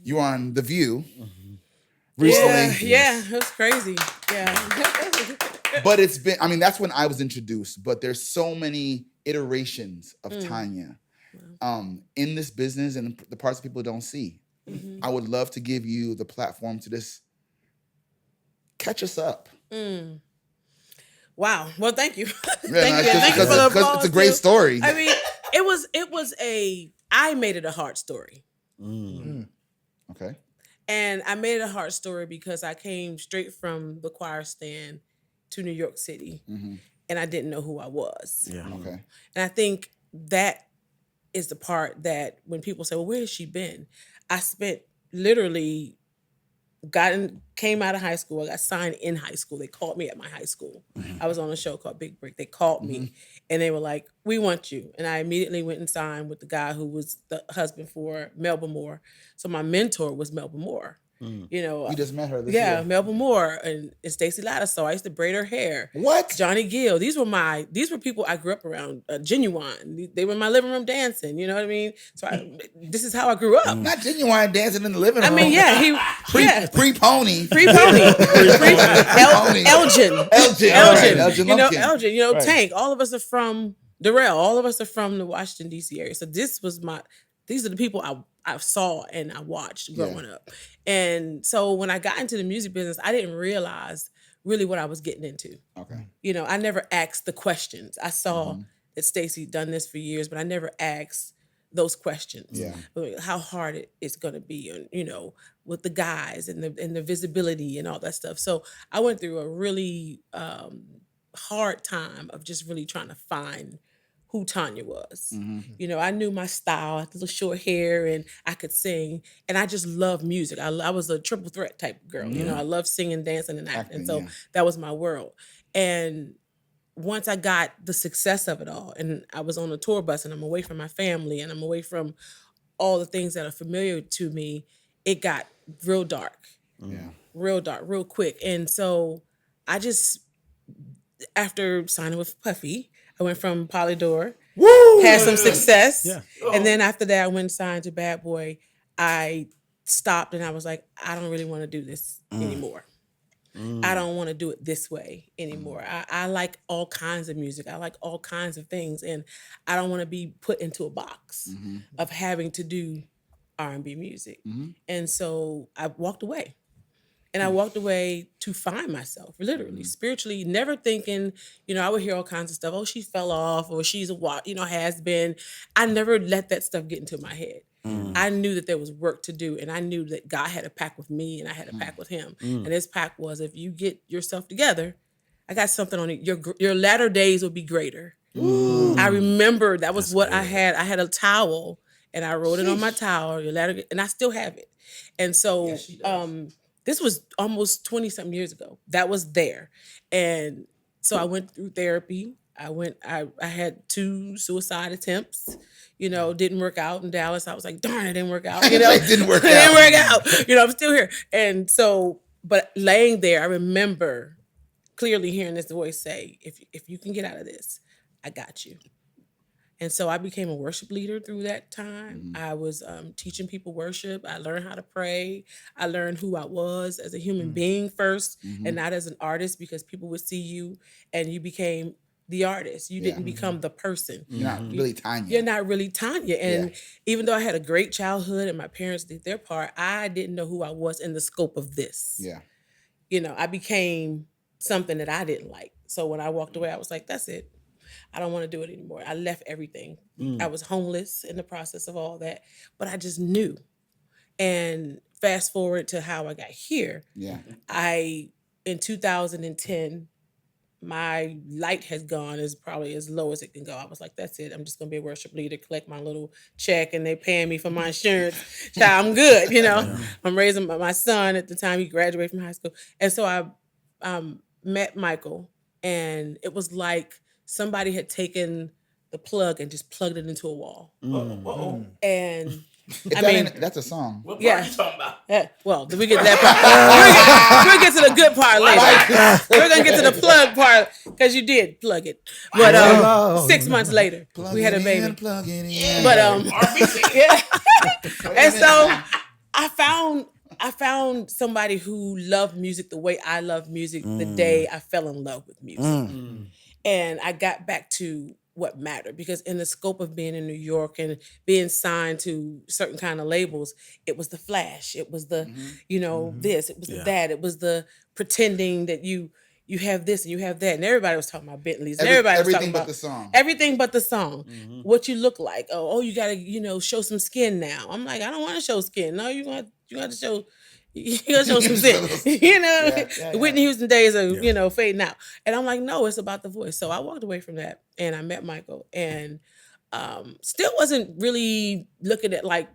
You were on The View recently. Yeah, it was crazy. Yeah. But it's been, I mean, that's when I was introduced, but there's so many iterations of Tanya in this business and the parts people don't see. I would love to give you the platform to just catch us up. Wow. Well, thank you. Thank you. Thank you for the applause. It's a great story. I mean, I made it a heart story. Okay. And I made it a heart story because I came straight from the choir stand to New York City and I didn't know who I was. Yeah. Okay. And I think that is the part that when people say, well, where has she been? I spent literally came out of high school. I got signed in high school. They called me at my high school. I was on a show called Big Break. They called me and they were like, we want you. And I immediately went and signed with the guy who was the husband for Melba Moore. So my mentor was Melba Moore. You know, you just met her this year. Yeah, Melba Moore and Stacey Lattisaw. I used to braid her hair. What? Johnny Gill. These were people I grew up around. Genuine. They were in my living room dancing. You know what I mean? So this is how I grew up. Not Genuine dancing in the living room. I mean, yeah, pre-pony. Elgin. You know, Elgin. You know, right. Tank. All of us are from Darrell. All of us are from the Washington D.C. area. So these are the people I saw and I watched growing up. And so when I got into the music business, I didn't realize really what I was getting into. Okay. You know, I never asked the questions. I saw that Stacey done this for years, but I never asked those questions. Yeah. How hard it's going to be, and you know, with the guys and the visibility and all that stuff. So I went through a really hard time of just really trying to find who Tanya was. You know, I knew my style, I had a little short hair and I could sing and I just loved music. I was a triple threat type of girl. You know, I loved singing, dancing and acting. So that was my world. And once I got the success of it all and I was on a tour bus and I'm away from my family and I'm away from all the things that are familiar to me, it got real dark. Real dark, real quick. And so I just, after signing with Puffy, I went from Polydor, had some success. And then after that, I went and signed to Bad Boy. I stopped and I was like, I don't really want to do this anymore. I don't want to do it this way anymore. I like all kinds of music. I like all kinds of things. And I don't want to be put into a box of having to do R&B music. And so I walked away. And I walked away to find myself, literally, spiritually, never thinking, you know, I would hear all kinds of stuff. Oh, she fell off or she's has been. I never let that stuff get into my head. I knew that there was work to do. And I knew that God had a pact with me and I had a pact with him. And his pact was, if you get yourself together, I got something on it. Your latter days will be greater. I remember that was what I had. I had a towel and I wrote it on my towel, and I still have it. And so, this was almost 20-something years ago. That was there. And so I went through therapy. I had 2 suicide attempts, you know, didn't work out in Dallas. I was like, darn, it didn't work out. You know, it didn't work out. You know, I'm still here. And so, but laying there, I remember clearly hearing this voice say, if you can get out of this, I got you. And so I became a worship leader through that time. I was teaching people worship. I learned how to pray. I learned who I was as a human being first and not as an artist, because people would see you and you became the artist. You didn't become the person. You're not really Tanya. You're not really Tanya. And even though I had a great childhood and my parents did their part, I didn't know who I was in the scope of this. You know, I became something that I didn't like. So when I walked away, I was like, that's it. I don't want to do it anymore. I left everything. I was homeless in the process of all that, but I just knew. And fast forward to how I got here. In 2010, my light has gone is probably as low as it can go. I was like, that's it. I'm just going to be a worship leader, collect my little check, and they paying me for my insurance. Child, I'm good, you know. I'm raising my son at the time. He graduated from high school. And so I met Michael, and it was like somebody had taken the plug and just plugged it into a wall. And that's a song. What part are you talking about? Yeah, well, we get to that part. We'll get to the good part later. We're going to get to the plug part because you did plug it. But 6 months later, we had a baby. But and so I found I found somebody who loved music the way I love music the day I fell in love with music. And I got back to what mattered, because in the scope of being in New York and being signed to certain kind of labels, it was the flash, it was the this, it was the that, it was the pretending that you have this and you have that, and everybody was talking about Bentleys, and everybody was talking everything but about the song. everything but the song. What you look like. Oh, you gotta show some skin now. I'm like, I don't want to show skin. No, you got to show. You gotta show some skin. Whitney Houston days are fading out, and I'm like, no, it's about the voice. So I walked away from that, and I met Michael, and still wasn't really looking at like,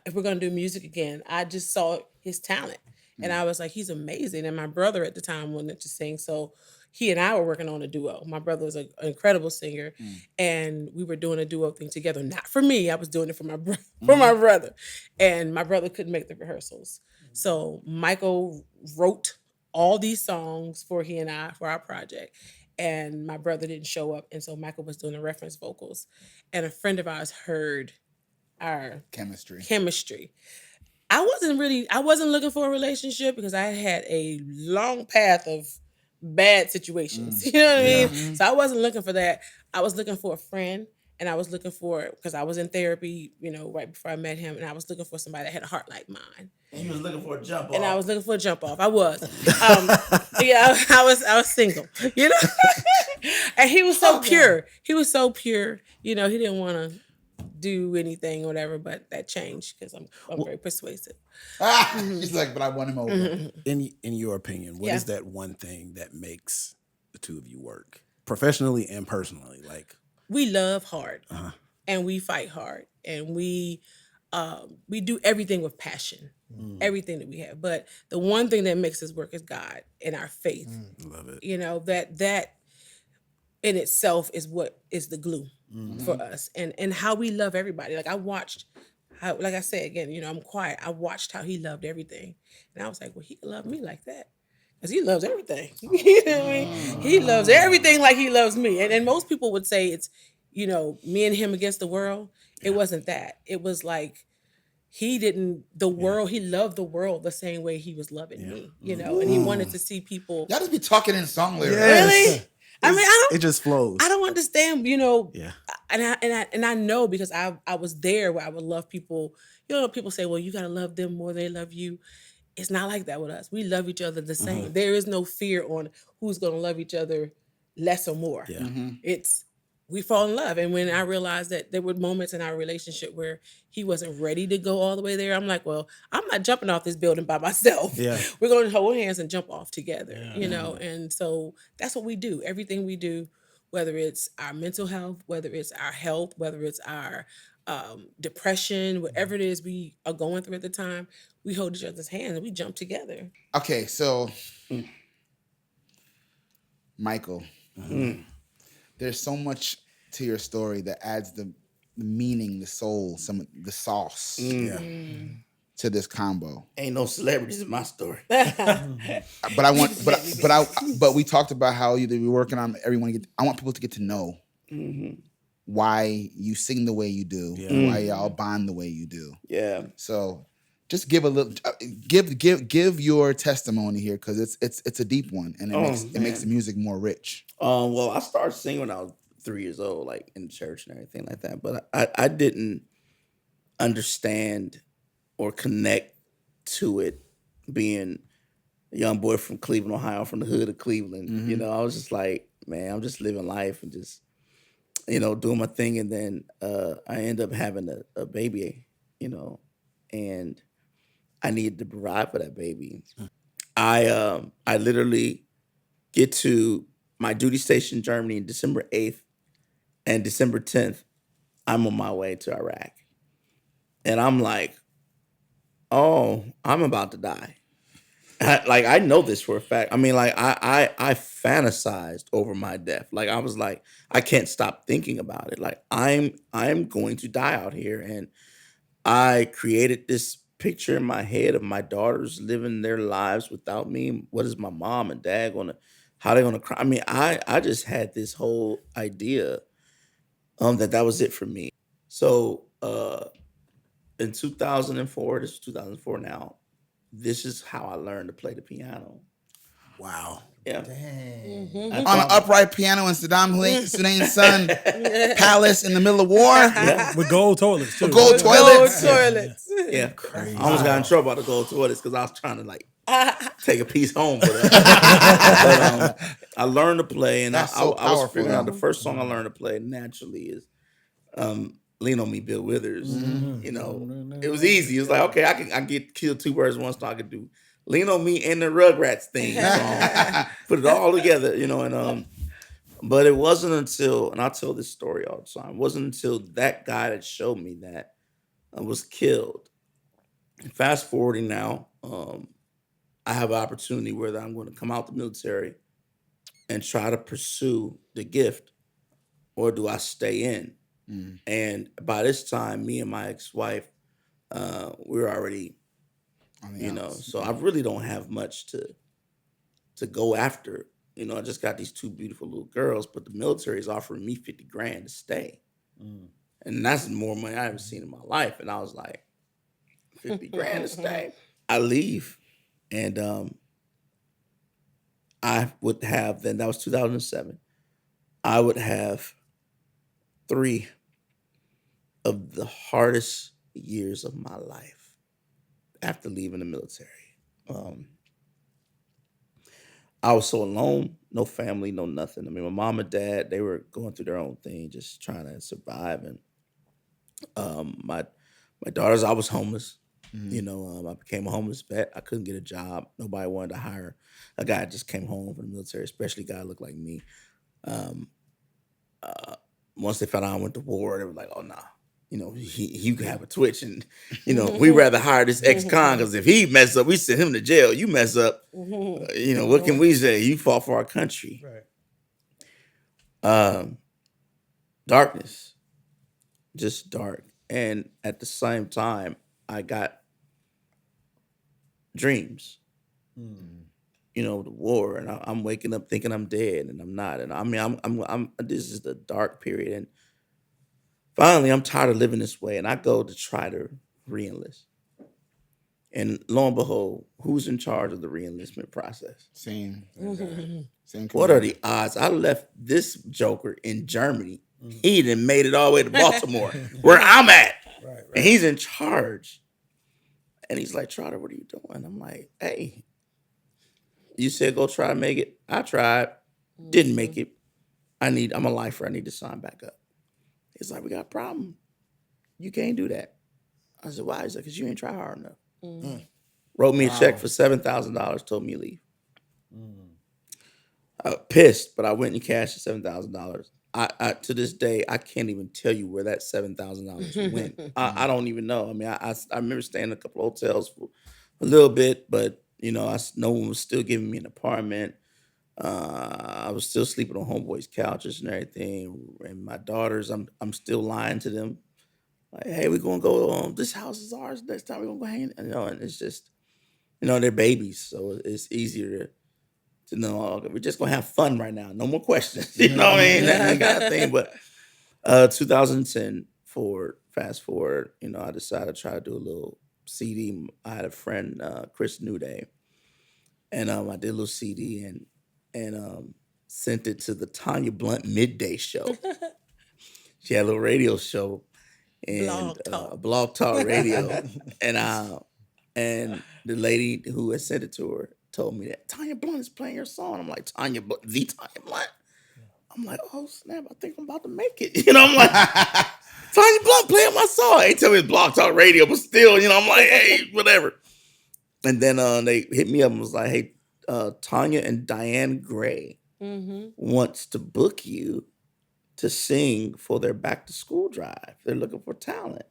if we're gonna do music again. I just saw his talent, and I was like, he's amazing. And my brother at the time wanted to sing, so he and I were working on a duo. My brother was an incredible singer, and we were doing a duo thing together. Not for me, I was doing it for my for my brother, and my brother couldn't make the rehearsals. So Michael wrote all these songs for he and I for our project, and my brother didn't show up, and so Michael was doing the reference vocals, and a friend of ours heard our chemistry. I wasn't looking for a relationship because I had a long path of bad situations. You know what I mean? So I wasn't looking for that. I was looking for a friend, and I was looking for, because I was in therapy, right before I met him, and I was looking for somebody that had a heart like mine. And you was looking for a jump off. And I was looking for a jump off. I was. I was single. And he was so pure. He was so pure. He didn't want to do anything or whatever, but that changed because I'm very persuasive. She's like, but I won him over. In your opinion, what is that one thing that makes the two of you work, professionally and personally? Like, we love hard, and we fight hard, and we do everything with passion, everything that we have. But the one thing that makes us work is God and our faith. Love it. That in itself is what is the glue for us, and how we love everybody. Like I watched how, like I said again, I'm quiet. I watched how he loved everything, and I was like, well, he can love me like that because he loves everything. You know what I mean? He loves everything like he loves me. And most people would say it's, me and him against the world. It wasn't that. It was like he loved the world the same way he was loving me, and he wanted to see people. Y'all just be talking in song lyrics. Really? I mean, it just flows. I don't understand, Yeah. And I know because I was there where I would love people. People say, well, you got to love them more than they love you. It's not like that with us. We love each other the same. There is no fear on who's going to love each other less or more. Yeah. It's, we fall in love. And when I realized that there were moments in our relationship where he wasn't ready to go all the way there, I'm like, well, I'm not jumping off this building by myself. Yeah. We're going to hold hands and jump off together, And so that's what we do. Everything we do, whether it's our mental health, whether it's our health, whether it's our depression, whatever it is we are going through at the time, we hold each other's hands and we jump together. Okay, so Michael, there's so much to your story that adds the meaning, the soul, the sauce to this combo. Ain't no celebrities in my story. But we talked about how you're working on everyone. I want people to get to know why you sing the way you do, why y'all bond the way you do. Yeah. So just give a little, give your testimony here, because it's a deep one, and it makes the music more rich. Well, I started singing when I was 3 years old, like in church and everything like that. But I didn't understand or connect to it being a young boy from Cleveland, Ohio, from the hood of Cleveland. I was just like, man, I'm just living life and just, doing my thing. And then I ended up having a baby, and I needed to provide for that baby. I literally get to my duty station in Germany on December 8th, and December 10th, I'm on my way to Iraq. And I'm like, oh, I'm about to die. I know this for a fact. I mean, I fantasized over my death. Like, I was like, I can't stop thinking about it. Like, I'm going to die out here. And I created this picture in my head of my daughters living their lives without me. What is my mom and dad how they gonna cry? I mean, I just had this whole idea that was it for me. So in 2004, this is 2004 now, this is how I learned to play the piano. Wow. Yeah. Dang. I On an thought- upright piano in Saddam Hussein's son palace in the middle of war. Yeah. With gold toilets too. Gold toilets. Gold toilets. Yeah. Crazy. I almost got in trouble about the gold toilets because I was trying to like take a piece home. But I learned to play, and That's I so was powerful, figuring out though. the first song I learned to play naturally is "Lean on Me, Bill Withers." You know, it was easy. It was like, okay, I can get killed two birds with one stone. I could do "Lean on Me" and the Rugrats theme song, put it all together. You know, and but it wasn't until, and I tell this story all the time. It wasn't until that guy that showed me that was killed. And fast forwarding now, I have an opportunity where I'm going to come out the military and try to pursue the gift, or do I stay in? And by this time, me and my ex-wife, we're already, On the outs. so I really don't have much to go after. You know, I just got these two beautiful little girls, but the military is offering me 50 grand to stay. And that's more money I ever seen in my life. And I was like, 50 grand to stay. I leave. And I would have, then that was 2007. I would have 3 of the hardest years of my life after leaving the military. I was so alone, no family, no nothing. I mean, my mom and dad, they were going through their own thing, just trying to survive. And my daughters, I was homeless. You know, I became a homeless vet. I couldn't get a job. Nobody wanted to hire a guy that just came home from the military, especially a guy that looked like me. Once they found out I went to war, they were like, "Oh nah, you know, he could have a twitch, and you know, we rather hire this ex-con because if he mess up, we send him to jail. You mess up, you know, what can we say? You fought for our country." Right. Darkness, just dark, and at the same time, I got dreams. You know, the war, and I'm waking up thinking I'm dead, and I'm not. And I mean, I'm. This is the dark period, and finally, I'm tired of living this way, and I go to try to reenlist. And lo and behold, who's in charge of the reenlistment process? Same. Same. What are the odds? I left this joker in Germany. He done made it all the way to Baltimore, where I'm at, Right. and he's in charge. And he's like, "Trotter, what are you doing?" I'm like, "Hey, you said go try to make it. I tried, didn't make it. I'm a lifer. I need to sign back up." He's like, "We got a problem. You can't do that." I said, "Why?" He's like, "Because you ain't try hard enough." Wrote me a check for $7,000, told me to leave. I was pissed, but I went and cashed the $7,000. I to this day, I can't even tell you where that $7,000 went. I don't even know. I mean, I remember staying in a couple of hotels for a little bit, but you know, no one was still giving me an apartment. I was still sleeping on homeboys' couches and everything. And my daughters, I'm still lying to them. Like, "Hey, we're gonna go. This house is ours. Next time we're gonna go hang." You know, and it's just, you know, they're babies, so it's easier to know, "Okay, we're just gonna have fun right now. No more questions." You know what I mean? That kind of thing. But 2010 fast forward, you know, I decided to try to do a little CD. I had a friend, Chris Newday, and I did a little CD and sent it to the Tanya Blunt Midday Show. She had a little radio show and Blog Talk Radio, and the lady who had sent it to her told me that Tanya Blunt is playing your song. I'm like, Tanya Blunt, the Tanya Blunt. I'm like, oh snap! I think I'm about to make it. You know, I'm like, Tanya Blunt playing my song. They tell me it's Blog Talk Radio, but still, you know, I'm like, hey, whatever. And then they hit me up and was like, hey, Tanya and Diane Gray wants to book you to sing for their back to school drive. They're looking for talent.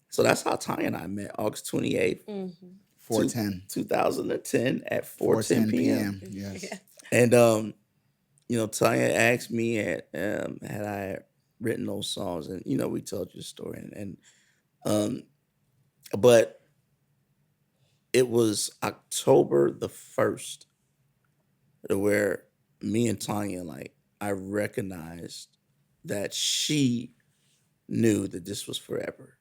So that's how Tanya and I met, August 28th, 4:10. 2010 at 4:10 p.m. Yes. And you know, Tanya asked me had I written those songs, and you know, we told you the story, and but it was October the 1st where me and Tanya, like, I recognized that she knew that this was forever.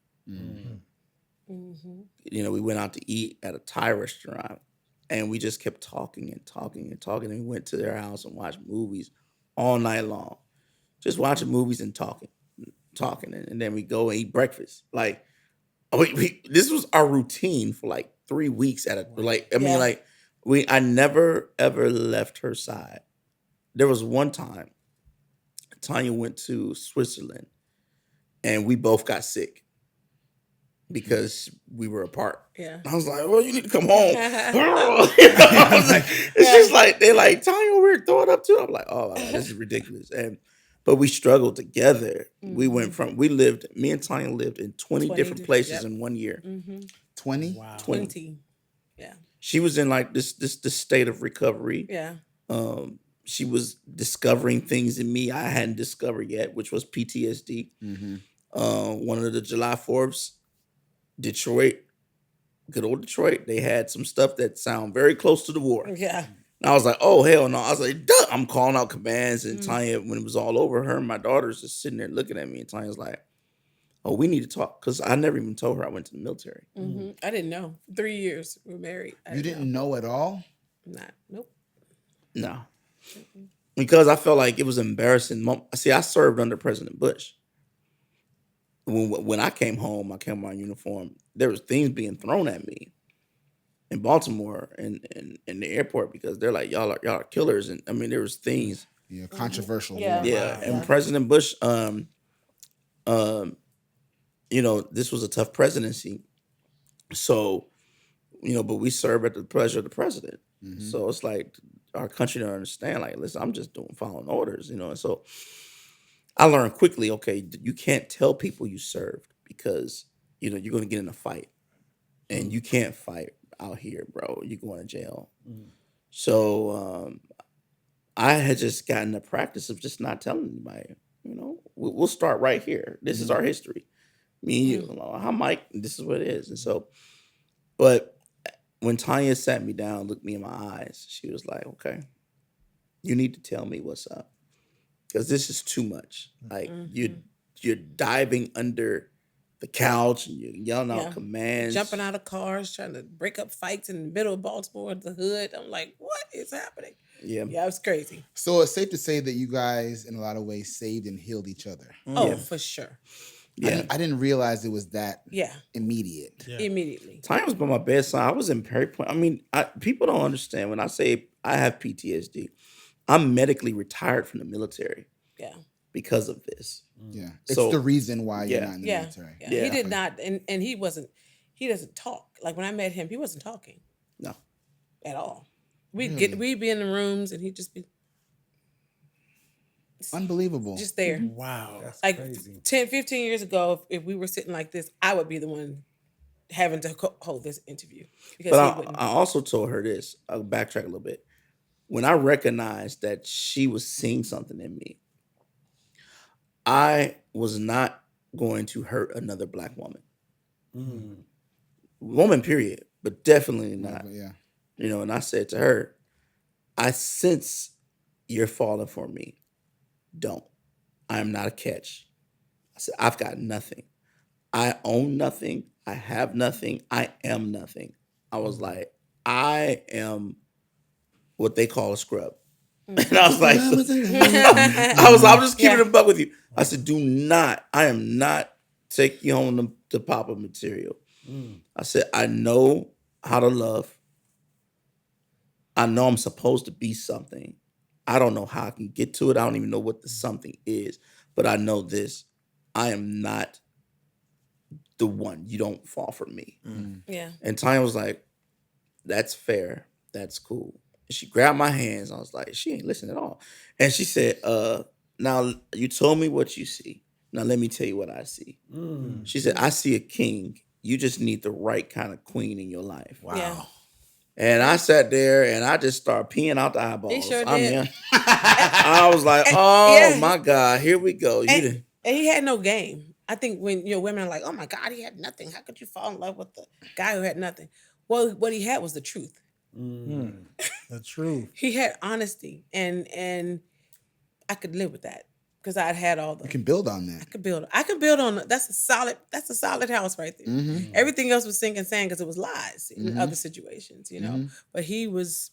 You know, we went out to eat at a Thai restaurant, and we just kept talking and talking and talking. And we went to their house and watched movies all night long, just watching movies and talking, and then we go and eat breakfast. Like, this was our routine for like 3 weeks at a like. I mean, Yeah. like I never ever left her side. There was one time Tanya went to Switzerland, and we both got sick because we were apart. Yeah. I was like, "Well, you need to come home." It's just like they're like, "Tanya, we're throwing up too." I'm like, "Oh, wow, this is ridiculous." But we struggled together. We went from me and Tanya lived in 20 different places in 1 year. 20? Wow. 20. Yeah. She was in like this state of recovery. Yeah. She was discovering things in me I hadn't discovered yet, which was PTSD. One of the July 4ths, Detroit, good old Detroit, they had some stuff that sound very close to the war. Yeah. And I was like, oh, hell no. I was like, duh. I'm calling out commands. And Tanya, when it was all over, her and my daughter's just sitting there looking at me. And Tanya's like, oh, we need to talk. Because I never even told her I went to the military. I didn't know. 3 years we were married. You didn't know at all? Nope. No. Because I felt like it was embarrassing. See, I served under President Bush. When I came home, I came in my uniform, there was things being thrown at me in Baltimore and in the airport because they're like, y'all are killers. And I mean, there was things. Yeah, controversial. Yeah. Yeah. And President Bush, you know, this was a tough presidency. So, you know, but we serve at the pleasure of the president. So it's like our country don't understand, like, listen, I'm just following orders, you know. And so I learned quickly, okay, you can't tell people you served because, you know, you're going to get in a fight. And you can't fight out here, bro. You're going to jail. So I had just gotten the practice of just not telling anybody, you know, we'll start right here. This is our history. Me and you. I'm Mike, and this is what it is. And so, but when Tanya sat me down, looked me in my eyes, she was like, okay, you need to tell me what's up. Because this is too much. Like, you're diving under the couch and you're yelling out commands. Jumping out of cars, trying to break up fights in the middle of Baltimore, the hood. I'm like, what is happening? Yeah. Yeah, it was crazy. So it's safe to say that you guys, in a lot of ways, saved and healed each other. Oh, for sure. Yeah. I didn't realize it was that Yeah. immediate. Yeah. Immediately. Tanya was by my bedside. I was in Perry Point. I mean, people don't understand when I say I have PTSD. I'm medically retired from the military Yeah. because of this. Yeah. It's So- the reason why you're Yeah. not in the Yeah. military. Yeah. Yeah. He did not, and he doesn't talk. Like when I met him, he wasn't talking No. at all. We'd be in the rooms and he'd just be Unbelievable. just there. Wow. That's Like crazy. 10, 15 years ago, if we were sitting like this, I would be the one having to hold this interview because But he wouldn't. I also told her this. I'll backtrack a little bit. When I recognized that she was seeing something in me, I was not going to hurt another Black woman. Woman, period. But definitely not. Yeah. You know, and I said to her, I sense you're falling for me. Don't. I am not a catch. I said, I've got nothing. I own nothing. I have nothing. I am nothing. I was like, I am what they call a scrub. And I was like, I'm just keeping it a buck with you. I said, do not, I am not taking you home to Papa material. I said, I know how to love. I know I'm supposed to be something. I don't know how I can get to it. I don't even know what the something is. But I know this. I am not the one. You don't fall for me. Yeah. And Tanya was like, that's fair. That's cool. And she grabbed my hands. I was like, she ain't listening at all. And she said, now you told me what you see. Now let me tell you what I see. She said, I see a king. You just need the right kind of queen in your life. Wow. Yeah. And I sat there and I just started peeing out the eyeballs. He sure I did. mean, I was like, oh my God, here we go. And he had no game. I think when women are like, oh my God, he had nothing. How could you fall in love with the guy who had nothing? Well, what he had was the truth. The truth. He had honesty, and I could live with that. because I'd had all the. You can build on that. I could build on. That's a solid house right there. Everything else was sink and sand because it was lies in other situations, you know. But he was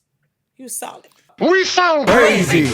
solid. We sound crazy.